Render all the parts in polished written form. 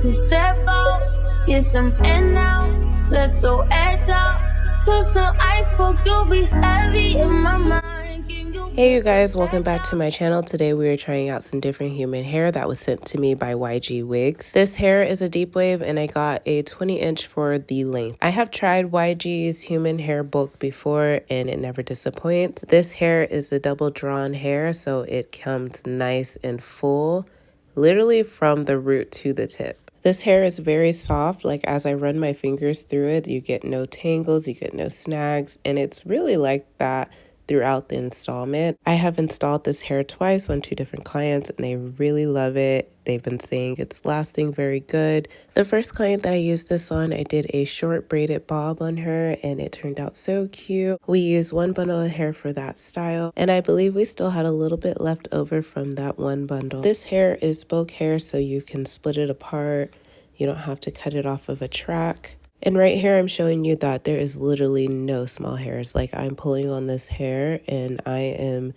to step out, get some air now, let your edge out, to some iceberg, you'll be heavy in my mind. Hey you guys, welcome back to my channel. Today we are trying out some different human hair that was sent to me by Wigs. This hair is a deep wave and I got a 20-inch for the length. I have tried YG's human hair bulk before and it never disappoints. This hair is a double drawn hair, so it comes nice and full, literally from the root to the tip. This hair is very soft. Like as I run my fingers through it, you get no tangles, you get no snags, and it's really like that throughout the installment. I have installed this hair twice on 2 different clients and they really love it. They've been saying it's lasting very good. The first client that I used this on, I did a short braided bob on her and it turned out so cute. We used 1 bundle of hair for that style and I believe we still had a little bit left over from that 1 bundle. This hair is bulk hair, so you can split it apart. You don't have to cut it off of a track. And right here, I'm showing you that there is literally no small hairs. Like I'm pulling on this hair and I am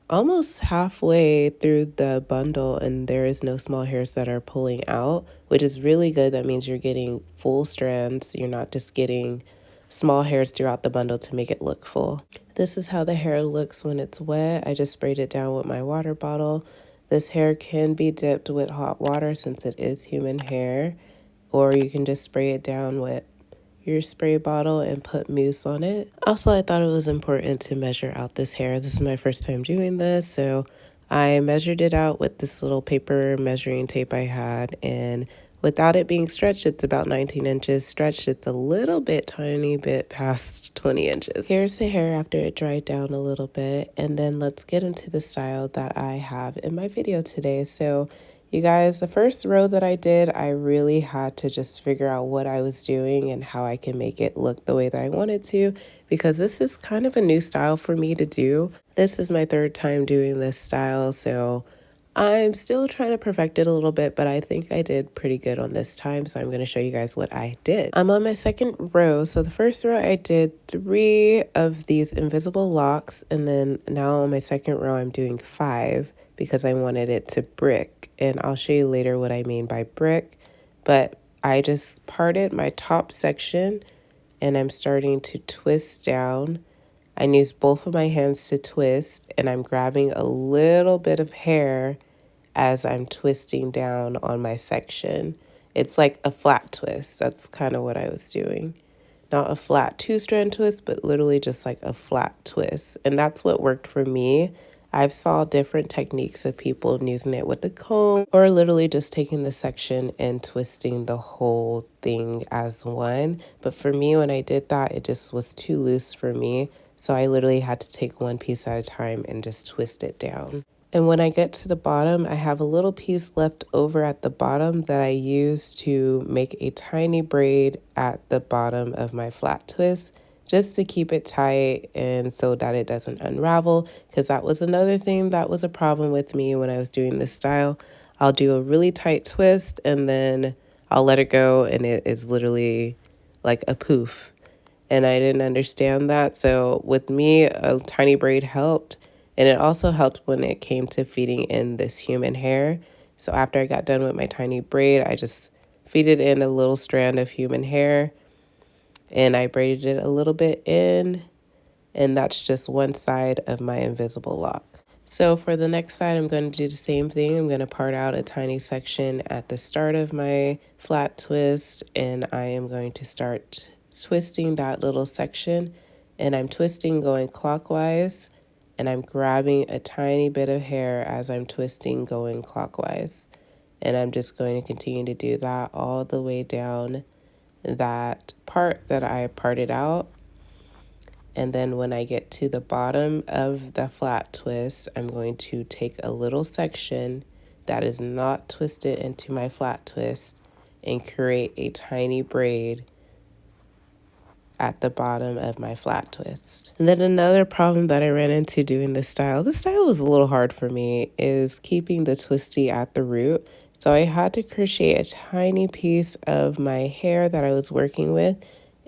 almost halfway through the bundle and there is no small hairs that are pulling out, which is really good. That means you're getting full strands. You're not just getting small hairs throughout the bundle to make it look full. This is how the hair looks when it's wet. I just sprayed it down with my water bottle. This hair can be dipped with hot water since it is human hair, or you can just spray it down with your spray bottle and put mousse on it. Also, I thought it was important to measure out this hair. This is my first time doing this, so I measured it out with this little paper measuring tape I had, and without it being stretched, it's about 19 inches. Stretched, it's a little bit, tiny bit past 20 inches. Here's the hair after it dried down a little bit, and then let's get into the style that I have in my video today. So you guys, the first row that I did, I really had to just figure out what I was doing and how I can make it look the way that I wanted to, because this is kind of a new style for me to do. This is my 3rd time doing this style, so I'm still trying to perfect it a little bit, but I think I did pretty good on this time, so I'm going to show you guys what I did. I'm on my 2nd row. So the first row I did 3 of these invisible locks, and then now on my 2nd row I'm doing 5 because I wanted it to brick, and I'll show you later what I mean by brick. But I just parted my top section and I'm starting to twist down. I use both of my hands to twist, and I'm grabbing a little bit of hair as I'm twisting down on my section. It's like a flat twist. That's kind of what I was doing. Not a flat 2-strand twist, but literally just like a flat twist. And that's what worked for me. I've saw different techniques of people using it with the comb or literally just taking the section and twisting the whole thing as one. But for me, when I did that, it just was too loose for me. So I literally had to take one piece at a time and just twist it down. And when I get to the bottom, I have a little piece left over at the bottom that I use to make a tiny braid at the bottom of my flat twist, just to keep it tight and so that it doesn't unravel, because that was another thing that was a problem with me when I was doing this style. I'll do a really tight twist and then I'll let it go and it is literally like a poof. And I didn't understand that. So with me, a tiny braid helped. And it also helped when it came to feeding in this human hair. So after I got done with my tiny braid, I just feeded in a little strand of human hair and I braided it a little bit in. And that's just one side of my invisible lock. So for the next side, I'm going to do the same thing. I'm going to part out a tiny section at the start of my flat twist, and I am going to start twisting that little section, and I'm twisting going clockwise, and I'm grabbing a tiny bit of hair as I'm twisting going clockwise. And I'm just going to continue to do that all the way down that part that I parted out. And then when I get to the bottom of the flat twist, I'm going to take a little section that is not twisted into my flat twist and create a tiny braid at the bottom of my flat twist. And then another problem that I ran into doing this style was a little hard for me, is keeping the twisty at the root. So I had to crochet a tiny piece of my hair that I was working with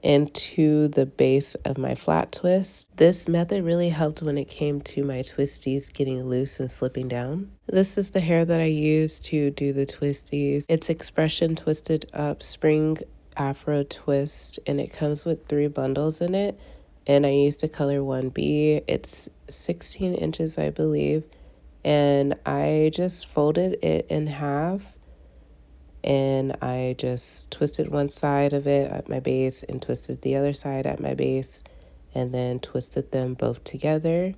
into the base of my flat twist. This method really helped when it came to my twisties getting loose and slipping down. This is the hair that I use to do the twisties. It's Expression Twisted Up Spring Afro Twist, and it comes with 3 bundles in it. And I used the color 1B. It's 16 inches, I believe. And I just folded it in half, and I just twisted one side of it at my base and twisted the other side at my base, and then twisted them both together.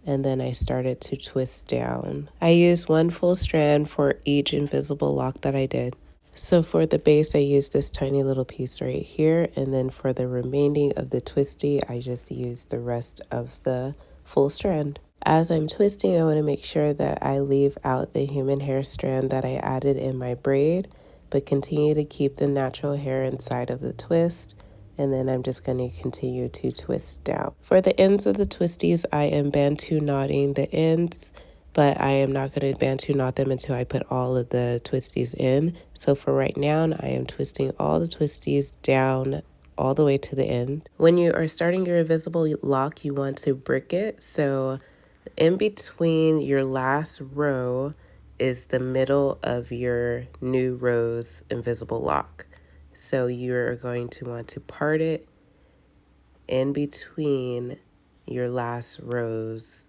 And then I started to twist down. I used 1 full strand for each invisible lock that I did. So for the base, I used this tiny little piece right here, and then for the remaining of the twisty, I just used the rest of the full strand. As I'm twisting, I want to make sure that I leave out the human hair strand that I added in my braid, but continue to keep the natural hair inside of the twist. And then I'm just going to continue to twist down. For the ends of the twisties, I am Bantu knotting the ends, but I am not going to Bantu knot them until I put all of the twisties in. So for right now, I am twisting all the twisties down all the way to the end. When you are starting your invisible lock, you want to brick it. So in between your last row is the middle of your new row's invisible lock. So you're going to want to part it in between your last row's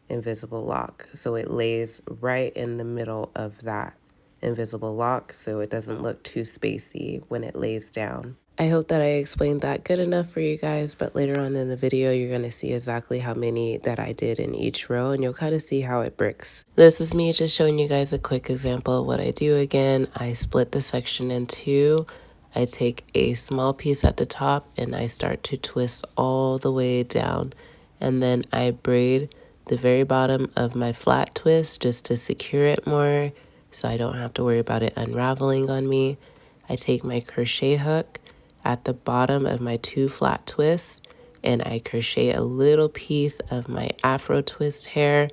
invisible lock, so it lays right in the middle of that invisible lock, so it doesn't look too spacey when it lays down. I hope that I explained that good enough for you guys, but later on in the video, you're going to see exactly how many that I did in each row, and you'll kind of see how it bricks. This is me just showing you guys a quick example of what I do again. I split the section in 2. I take a small piece at the top, and I start to twist all the way down, and then I braid the very bottom of my flat twist just to secure it more so I don't have to worry about it unraveling on me. I take my crochet hook at the bottom of my 2 flat twists, and I crochet a little piece of my Afro twist hair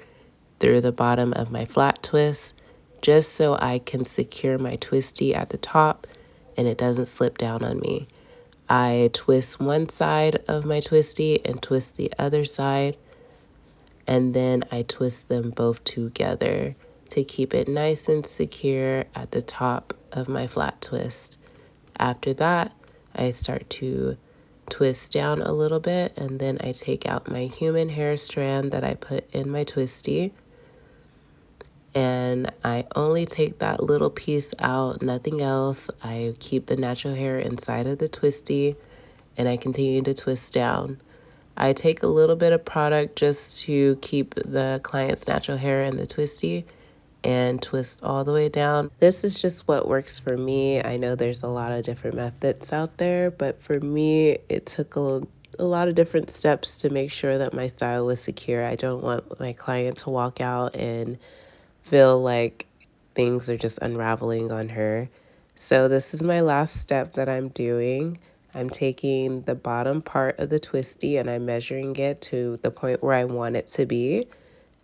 through the bottom of my flat twist just so I can secure my twisty at the top and it doesn't slip down on me. I twist one side of my twisty and twist the other side, and then I twist them both together to keep it nice and secure at the top of my flat twist. After that, I start to twist down a little bit, and then I take out my human hair strand that I put in my twisty, and I only take that little piece out, nothing else. I keep the natural hair inside of the twisty, and I continue to twist down. I take a little bit of product just to keep the client's natural hair in the twisty and twist all the way down. This is just what works for me. I know there's a lot of different methods out there, but for me, it took a lot of different steps to make sure that my style was secure. I don't want my client to walk out and feel like things are just unraveling on her. So this is my last step that I'm doing. I'm taking the bottom part of the twisty and I'm measuring it to the point where I want it to be.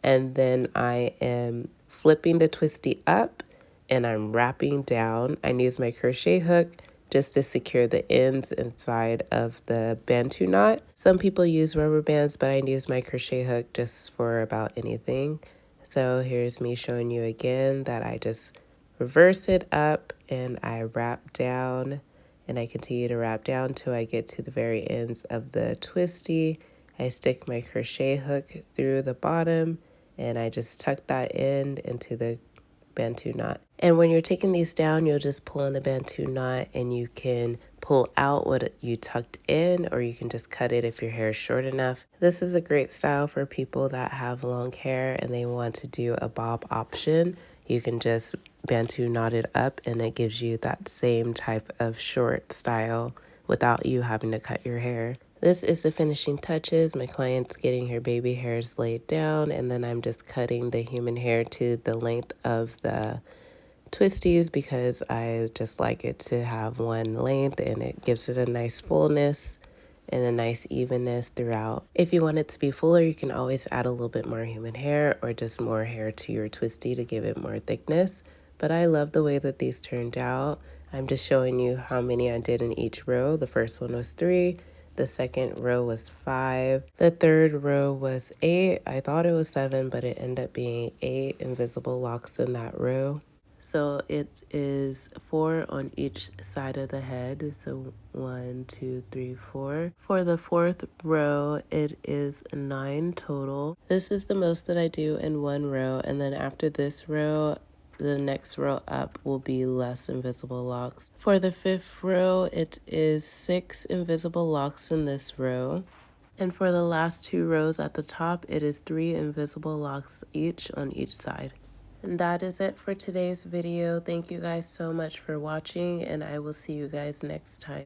And then I am flipping the twisty up and I'm wrapping down. I use my crochet hook just to secure the ends inside of the Bantu knot. Some people use rubber bands, but I use my crochet hook just for about anything. So here's me showing you again that I just reverse it up and I wrap down, and I continue to wrap down till I get to the very ends of the twisty. I stick my crochet hook through the bottom and I just tuck that end into the Bantu knot. And when you're taking these down, you'll just pull on the Bantu knot and you can pull out what you tucked in, or you can just cut it if your hair is short enough. This is a great style for people that have long hair and they want to do a bob option. You can just Bantu knot it up and it gives you that same type of short style without you having to cut your hair. This is the finishing touches. My client's getting her baby hairs laid down, and then I'm just cutting the human hair to the length of the twisties because I just like it to have one length and it gives it a nice fullness and a nice evenness throughout. If you want it to be fuller, you can always add a little bit more human hair or just more hair to your twisty to give it more thickness. But I love the way that these turned out. I'm just showing you how many I did in each row. The first one was 3. The second row was 5. The third row was 8. I thought it was 7, but it ended up being 8 invisible locks in that row. So it is 4 on each side of the head. So 1, 2, 3, 4. For the fourth row, it is 9 total. This is the most that I do in one row. And then after this row, the next row up will be less invisible locks. For the fifth row, it is 6 invisible locks in this row. And for the last 2 rows at the top, it is 3 invisible locks each on each side. And that is it for today's video. Thank you guys so much for watching, and I will see you guys next time.